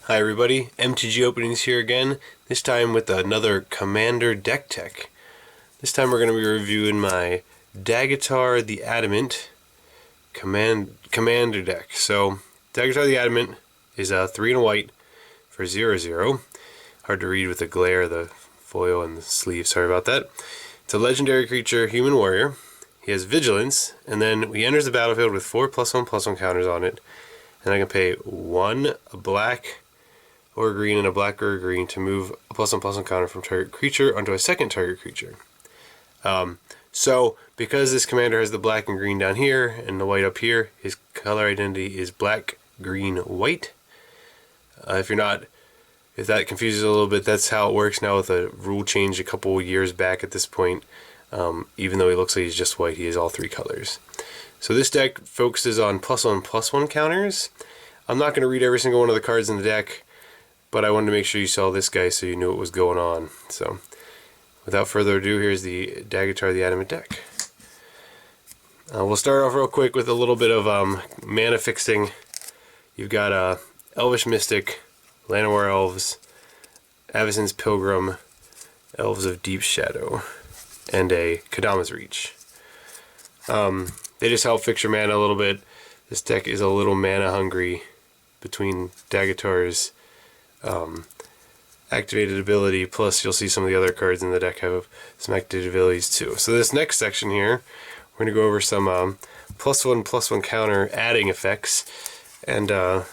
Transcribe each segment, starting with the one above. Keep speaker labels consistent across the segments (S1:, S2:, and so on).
S1: Hi everybody, MTG Openings here again, this time with another Commander deck tech. This time we're going to be reviewing my Daghatar the Adamant Commander deck. So, Daghatar the Adamant is a 3 and a white for 0/0. Hard to read with the glare, the foil, and the sleeve, sorry about that. It's a legendary creature, human warrior. He has vigilance, and then he enters the battlefield with 4+1/+1 counters on it. And I can pay 1 a black or a green and a black or a green to move a +1/+1 counter from target creature onto a second target creature. So, because this commander has the black and green down here and the white up here, his color identity is black, green, white. If that confuses a little bit, that's how it works now with a rule change a couple years back at this point. Even though he looks like he's just white, he is all 3 colors. So this deck focuses on +1/+1 counters. I'm not going to read every single one of the cards in the deck, but I wanted to make sure you saw this guy so you knew what was going on. So, without further ado, here's the Daghatar the Adamant deck. We'll start off real quick with a little bit of mana fixing. You've got Elvish Mystic, Llanowar Elves, Avacyn's Pilgrim, Elves of Deep Shadow, and a Kadama's Reach. They just help fix your mana a little bit. This deck is a little mana hungry between Daghatar's activated ability, plus you'll see some of the other cards in the deck have some activated abilities too. So this next section here, we're going to go over some +1/+1 counter adding effects, and then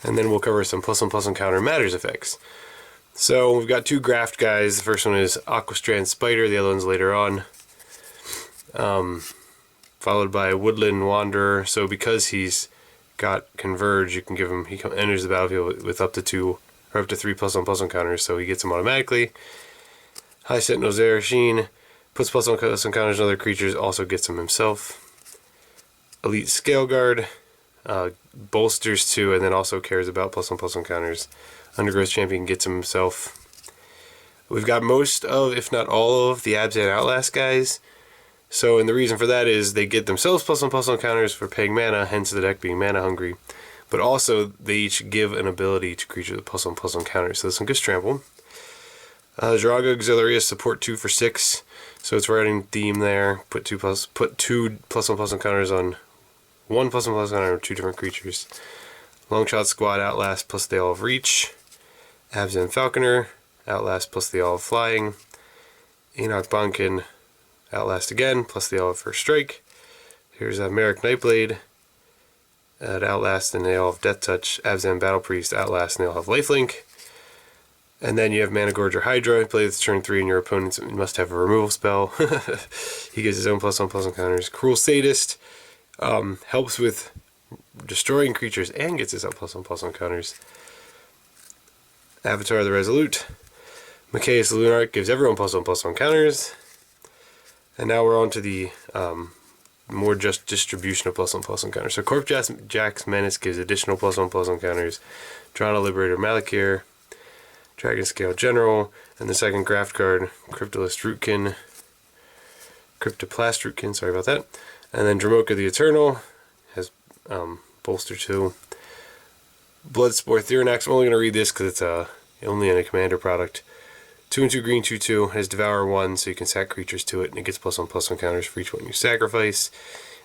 S1: we'll cover some +1/+1 counter matters effects. So we've got 2 graft guys. The first one is Aquastrand Spider, the other one's later on. Followed by Woodland Wanderer. So because he's got Converge, you can give him, he enters the battlefield with up to 2 or up to 3 +1/+1 counters, so he gets them automatically. High Sentinel Zarasheen puts +1/+1 counters on other creatures, also gets them himself. Elite Scale Guard bolsters 2 and then also cares about +1/+1 counters. Undergrowth Champion gets him himself. We've got most of, if not all of, the Abzan Outlast guys. So, and the reason for that is they get themselves +1/+1 counters for paying mana, hence the deck being mana hungry. But also, they each give an ability to creatures with +1/+1 counters, so there's some good trample. Draga Auxilia support 2 for 6, so it's right in theme there. Put 2 +1/+1 counters on 1 +1/+1 counter on 2 different creatures. Longshot Squad Outlast plus they all have Reach. Abzan Falconer Outlast plus they all have Flying. Enoch Bonkin Outlast again, plus they all have First Strike. Here's a Merrick Nightblade at Outlast, and they all have Death Touch. Abzan Battle Priest Outlast, and they all have Lifelink. And then you have Mana Gorger Hydra. Play this turn 3, and your opponent must have a removal spell. He gets his own +1/+1 counters. Cruel Sadist helps with destroying creatures and gets his own +1/+1 counters. Avatar the Resolute. Machias the Lunarch gives everyone +1/+1 counters. And now we're on to the more just distribution of +1/+1 counters. So Corp Jack's Menace gives additional +1/+1 counters. Drana Liberator Malakir, Dragon Scale General, and the second graft card, Cryptoplast Rootkin, sorry about that. And then Dramoka the Eternal has bolster 2. Bloodspore Theronax, I'm only going to read this because it's only in a commander product. 2 and 2 green, 2/2, has Devour 1, so you can sack creatures to it, and it gets +1/+1 counters for each one you sacrifice.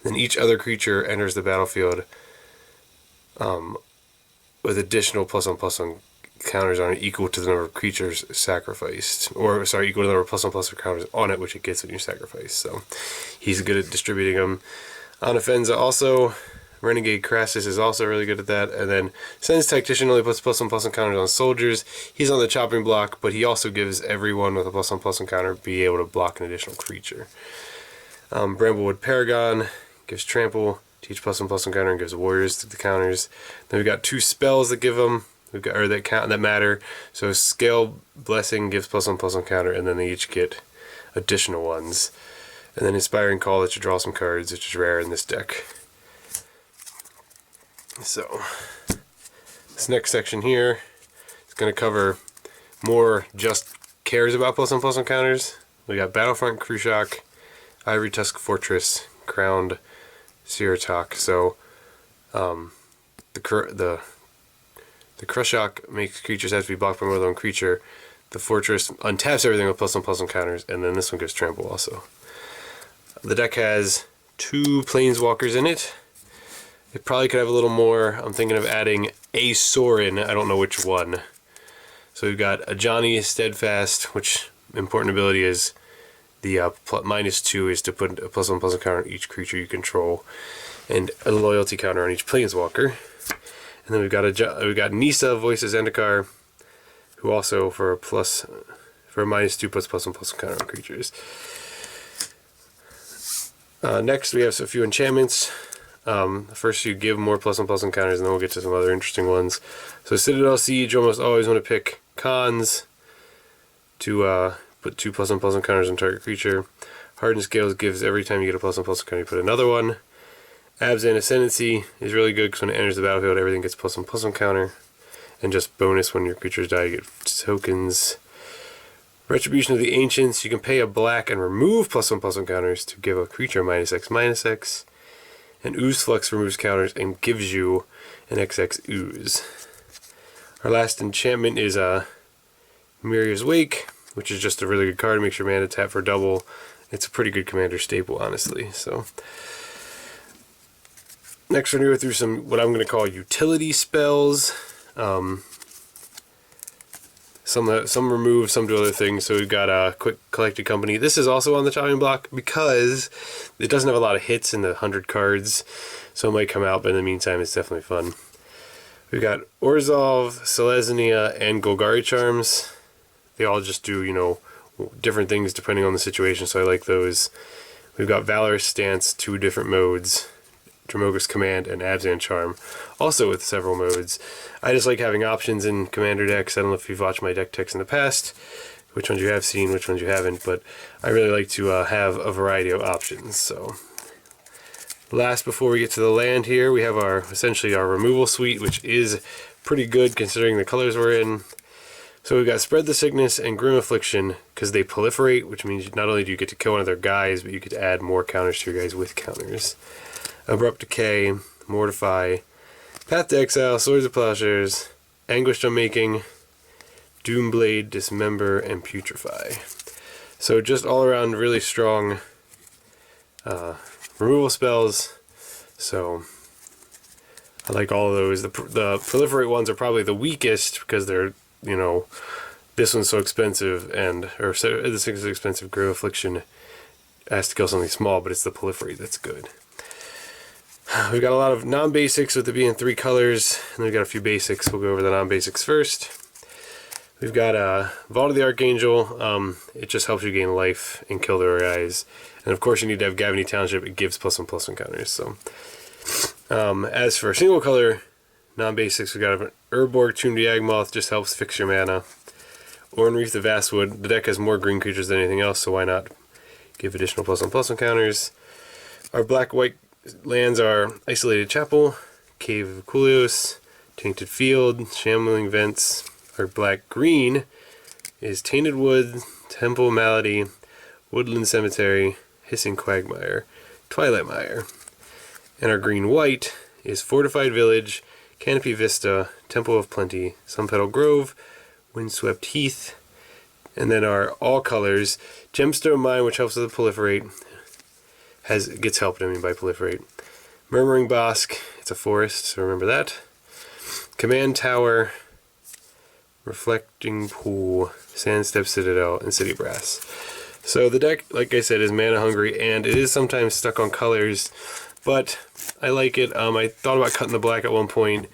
S1: And then each other creature enters the battlefield with additional +1/+1 counters on it equal to the number of creatures sacrificed. Or, sorry, equal to the number of +1/+1 counters on it, which it gets when you sacrifice. So, he's good at distributing them. Anafenza also. Renegade Crassus is also really good at that. And then Sen's Tactician only puts +1/+1 counters on soldiers. He's on the chopping block, but he also gives everyone with a +1/+1 counter be able to block an additional creature. Bramblewood Paragon gives trample to each +1/+1 counter and gives warriors to the counters. Then we've got 2 spells that give them, that matter. So Scale Blessing gives +1/+1 counter, and then they each get additional ones. And then Inspiring Call lets you draw some cards, which is rare in this deck. So, this next section here is going to cover more just cares about +1/+1 counters. We got Battlefront Krushak, Ivory Tusk Fortress, Crowned Siratok. So, the The Crush Shock makes creatures have to be blocked by more than one creature. The Fortress untaps everything with +1/+1 counters, and then this one gives trample also. The deck has 2 Planeswalkers in it. It probably could have a little more. I'm thinking of adding a Sorin. I don't know which one. So we've got a Johnny Steadfast, which important ability is the -2 is to put a +1/+1 counter on each creature you control, and a loyalty counter on each Planeswalker. And then we've got Nissa, Voice of Zendikar, who also for a -2 puts +1/+1 counter on creatures. Next we have a few enchantments. First you give more +1/+1 counters, and then we'll get to some other interesting ones. So Citadel Siege, you almost always want to pick cons to put 2 +1/+1 counters on target creature. Hardened Scales gives every time you get a +1/+1 counter, you put another one. Abzan Ascendancy is really good because when it enters the battlefield, everything gets +1/+1 counter. And just bonus when your creatures die, you get tokens. Retribution of the Ancients, you can pay a black and remove +1/+1 counters to give a creature -X/-X. And Ooze Flux removes counters and gives you an XX Ooze. Our last enchantment is Mirror's Wake, which is just a really good card. Makes your mana tap for double. It's a pretty good commander staple, honestly. So next we're going to go through some what I'm going to call utility spells. Some remove, some do other things. So we've got a Quick Collected Company. This is also on the chopping block because it doesn't have a lot of hits in the 100 cards, so it might come out, but in the meantime it's definitely fun. We've got Orzhov, Selesnya, and Golgari Charms. They all just do, different things depending on the situation, so I like those. We've got Valorous Stance, 2 different modes. Dromoka's Command and Abzan Charm, also with several modes. I just like having options in commander decks. I don't know if you've watched my deck techs in the past, which ones you have seen, which ones you haven't, but I really like to have a variety of options. So, last before we get to the land here, we have essentially our removal suite, which is pretty good considering the colors we're in. So we've got Spread the Sickness and Grim Affliction because they proliferate, which means not only do you get to kill one of their guys, but you get to add more counters to your guys with counters. Abrupt Decay, Mortify, Path to Exile, Swords of Plowshares, Anguished Unmaking, Doomblade, Dismember, and Putrefy. So just all around really strong removal spells. So I like all of those. The Proliferate ones are probably the weakest because they're, this one's so expensive, this thing's so expensive. Grim Affliction has to kill something small, but it's the Proliferate that's good. We've got a lot of non-basics with it being 3 colors, and then we've got a few basics. We'll go over the non-basics first. We've got Vault of the Archangel. It just helps you gain life and kill their guys. And of course you need to have Gavony Township. It gives +1/+1 counters. So, as for single color non-basics, we've got Urborg, Tomb Yawgmoth, just helps fix your mana. Ornreath the Vastwood. The deck has more green creatures than anything else, so why not give additional +1/+1 counters. Our black-white lands are Isolated Chapel, Cave of Kulios, Tainted Field, Shambling Vents. Our black-green is Tainted Wood, Temple Malady, Woodland Cemetery, Hissing Quagmire, Twilight Mire. And our green-white is Fortified Village, Canopy Vista, Temple of Plenty, Sunpetal Grove, Windswept Heath. And then our all colors, Gemstone Mine, which helps with the Proliferate, gets helped by Proliferate. Murmuring Bosk, it's a forest, so remember that. Command Tower, Reflecting Pool, Sandstep Citadel, and City Brass. So the deck, like I said, is mana hungry, and it is sometimes stuck on colors, but I like it. I thought about cutting the black at one point,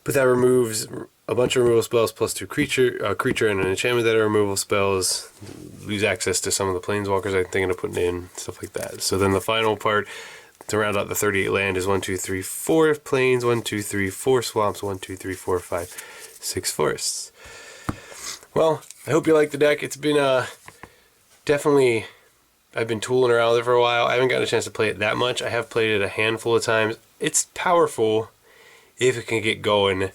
S1: but that removes a bunch of removal spells plus 2 creature and an enchantment that are removal spells. Lose access to some of the planeswalkers I'm thinking of putting in, stuff like that. So then the final part to round out the 38 land is 1, 2, 3, 4 plains, 1, 2, 3, 4 swamps, 1, 2, 3, 4, 5, 6 forests. Well, I hope you like the deck. It's been definitely, I've been tooling around with it for a while. I haven't gotten a chance to play it that much. I have played it a handful of times. It's powerful if it can get going.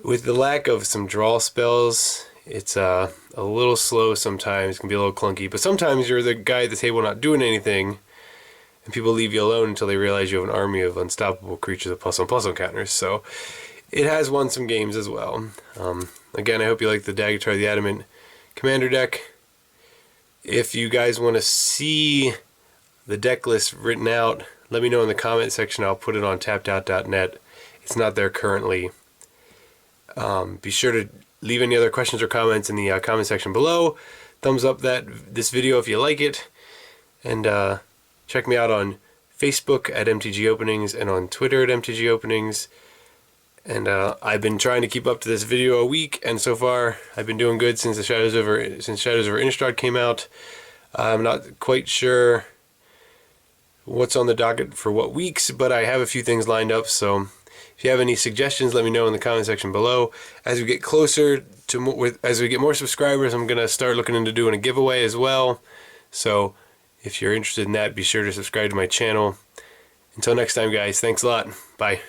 S1: With the lack of some draw spells, it's a little slow sometimes. It can be a little clunky. But sometimes you're the guy at the table not doing anything, and people leave you alone until they realize you have an army of unstoppable creatures with +1/+1 counters. So it has won some games as well. Again, I hope you like the Daghatar, the Adamant Commander deck. If you guys want to see the deck list written out, let me know in the comment section. I'll put it on tappedout.net. It's not there currently. Be sure to leave any other questions or comments in the comment section below. Thumbs up this video if you like it. And check me out on Facebook at MTG Openings and on Twitter at MTG Openings. And I've been trying to keep up to this video a week, and so far I've been doing good since Shadows over Innistrad came out. I'm not quite sure what's on the docket for what weeks, but I have a few things lined up. So if you have any suggestions, let me know in the comment section below. As we get closer to as we get more subscribers, I'm gonna start looking into doing a giveaway as well. So if you're interested in that, be sure to subscribe to my channel. Until next time, guys, thanks a lot. Bye.